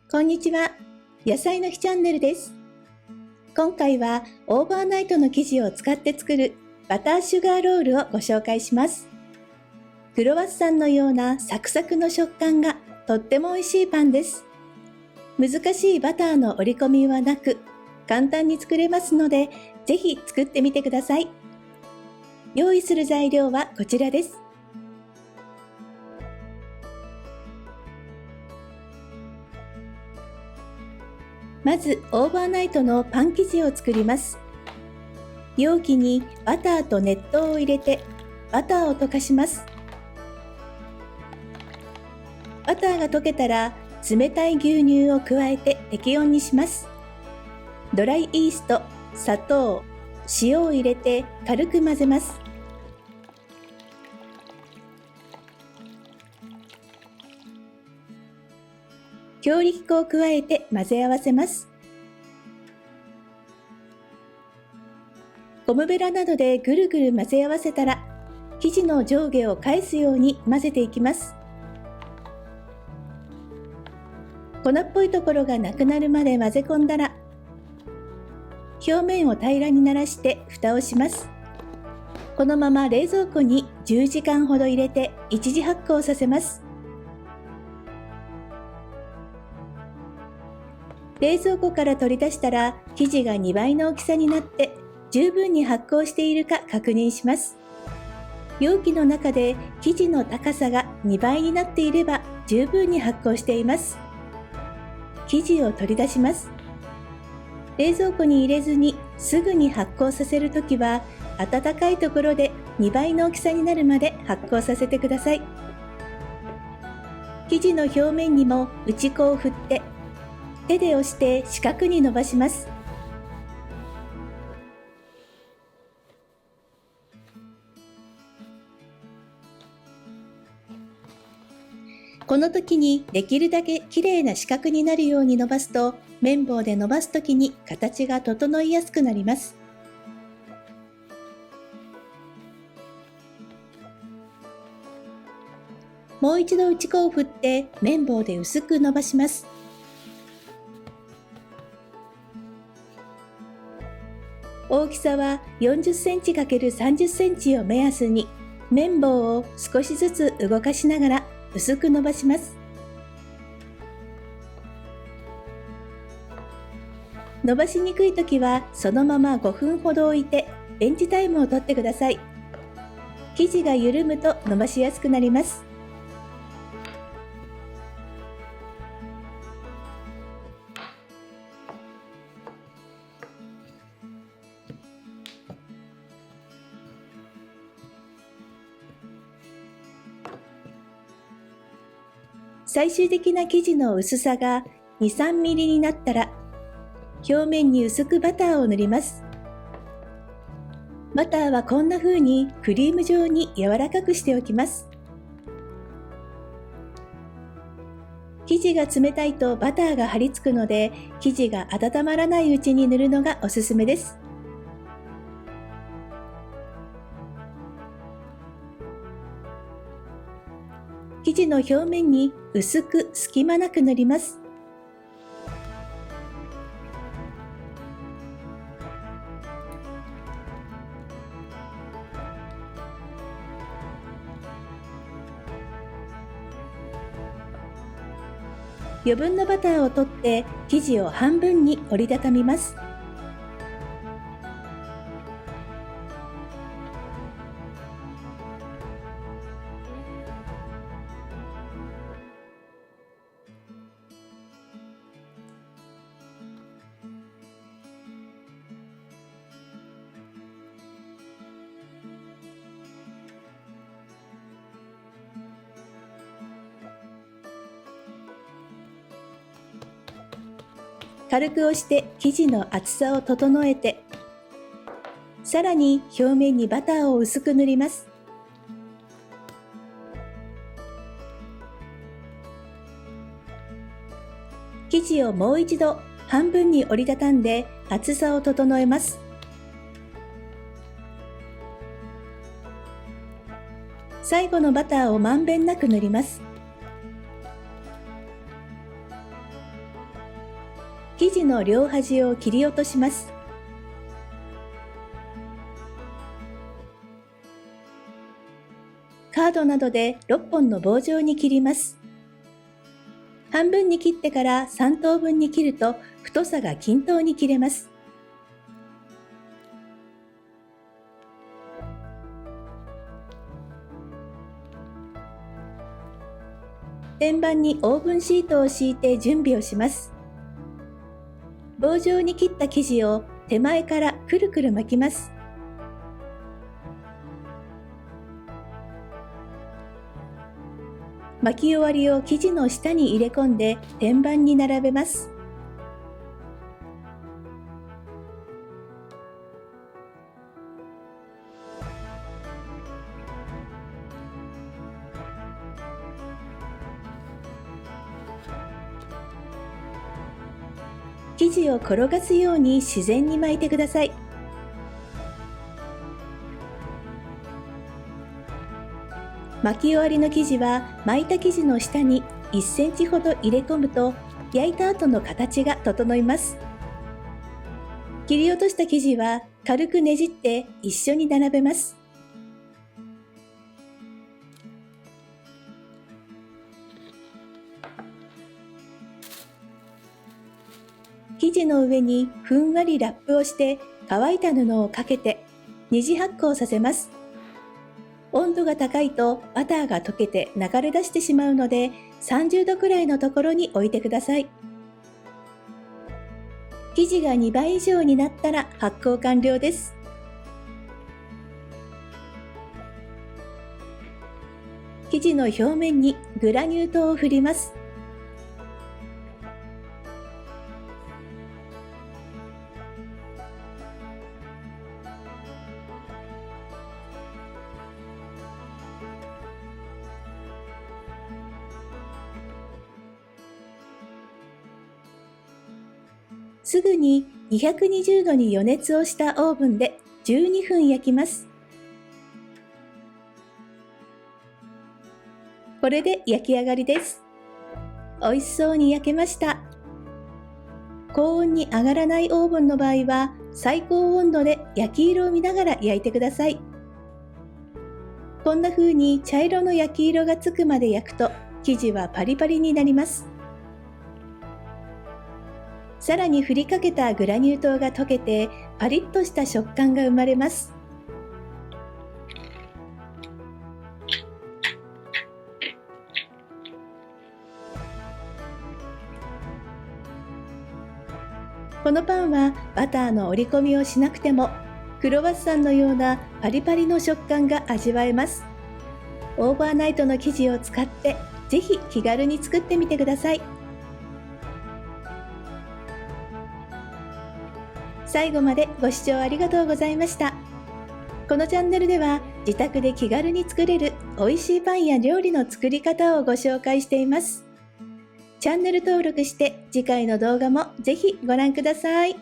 こんにちは。野菜の日チャンネルです。今回はオーバーナイトの生地を使って作るバターシュガーロールをご紹介します。クロワッサンのようなサクサクの食感がとっても美味しいパンです。難しいバターの折り込みはなく、簡単に作れますので、ぜひ作ってみてください。用意する材料はこちらです。まず、オーバーナイトのパン生地を作ります。容器にバターと熱湯を入れて、バターを溶かします。バターが溶けたら、冷たい牛乳を加えて適温にします。ドライイースト、砂糖、塩を入れて軽く混ぜます。強力粉を加えて混ぜ合わせます。ゴムベラなどでぐるぐる混ぜ合わせたら、生地の上下を返すように混ぜていきます。粉っぽいところがなくなるまで混ぜ込んだら、表面を平らにならして蓋をします。このまま冷蔵庫に10時間ほど入れて一時発酵させます。冷蔵庫から取り出したら生地が2倍の大きさになって十分に発酵しているか確認します。容器の中で生地の高さが2倍になっていれば十分に発酵しています。生地を取り出します。冷蔵庫に入れずにすぐに発酵させるときは温かいところで2倍の大きさになるまで発酵させてください。生地の表面にも打ち粉を振って手で押して四角に伸ばします。この時にできるだけきれいな四角になるように伸ばすと、綿棒で伸ばす時に形が整いやすくなります。もう一度打ち粉を振って綿棒で薄く伸ばします。大きさは40センチ ×30 センチを目安に、綿棒を少しずつ動かしながら薄く伸ばします。伸ばしにくいときはそのまま5分ほど置いてレンジタイムをとってください。生地が緩むと伸ばしやすくなります。最終的な生地の薄さが2、3ミリになったら、表面に薄くバターを塗ります。バターはこんな風にクリーム状に柔らかくしておきます。生地が冷たいとバターが張り付くので、生地が温まらないうちに塗るのがおすすめです。生地の表面に薄く隙間なく塗ります。余分なバターを取って生地を半分に折りたたみます。軽く押して生地の厚さを整えて、さらに表面にバターを薄く塗ります。生地をもう一度半分に折りたたんで厚さを整えます。最後のバターをまんべんなく塗ります。生地の両端を切り落とします。カードなどで6本の棒状に切ります。半分に切ってから3等分に切ると太さが均等に切れます。天板にオーブンシートを敷いて準備をします。棒状に切った生地を手前からくるくる巻きます。巻き終わりを生地の下に入れ込んで天板に並べます。生地を転がすように自然に巻いてください。巻き終わりの生地は巻いた生地の下に1センチほど入れ込むと焼いた後の形が整います。切り落とした生地は軽くねじって一緒に並べます。生地の上にふんわりラップをして乾いた布をかけて二次発酵させます。温度が高いとバターが溶けて流れ出してしまうので30度くらいのところに置いてください。生地が2倍以上になったら発酵完了です。生地の表面にグラニュー糖を振ります。すぐに220度に予熱をしたオーブンで12分焼きます。これで焼き上がりです。美味しそうに焼けました。高温に上がらないオーブンの場合は最高温度で焼き色を見ながら焼いてください。こんな風に茶色の焼き色がつくまで焼くと生地はパリパリになります。さらに振りかけたグラニュー糖が溶けてパリッとした食感が生まれます。このパンはバターの折り込みをしなくてもクロワッサンのようなパリパリの食感が味わえます。オーバーナイトの生地を使ってぜひ気軽に作ってみてください。最後までご視聴ありがとうございました。このチャンネルでは自宅で気軽に作れる美味しいパンや料理の作り方をご紹介しています。チャンネル登録して次回の動画もぜひご覧ください。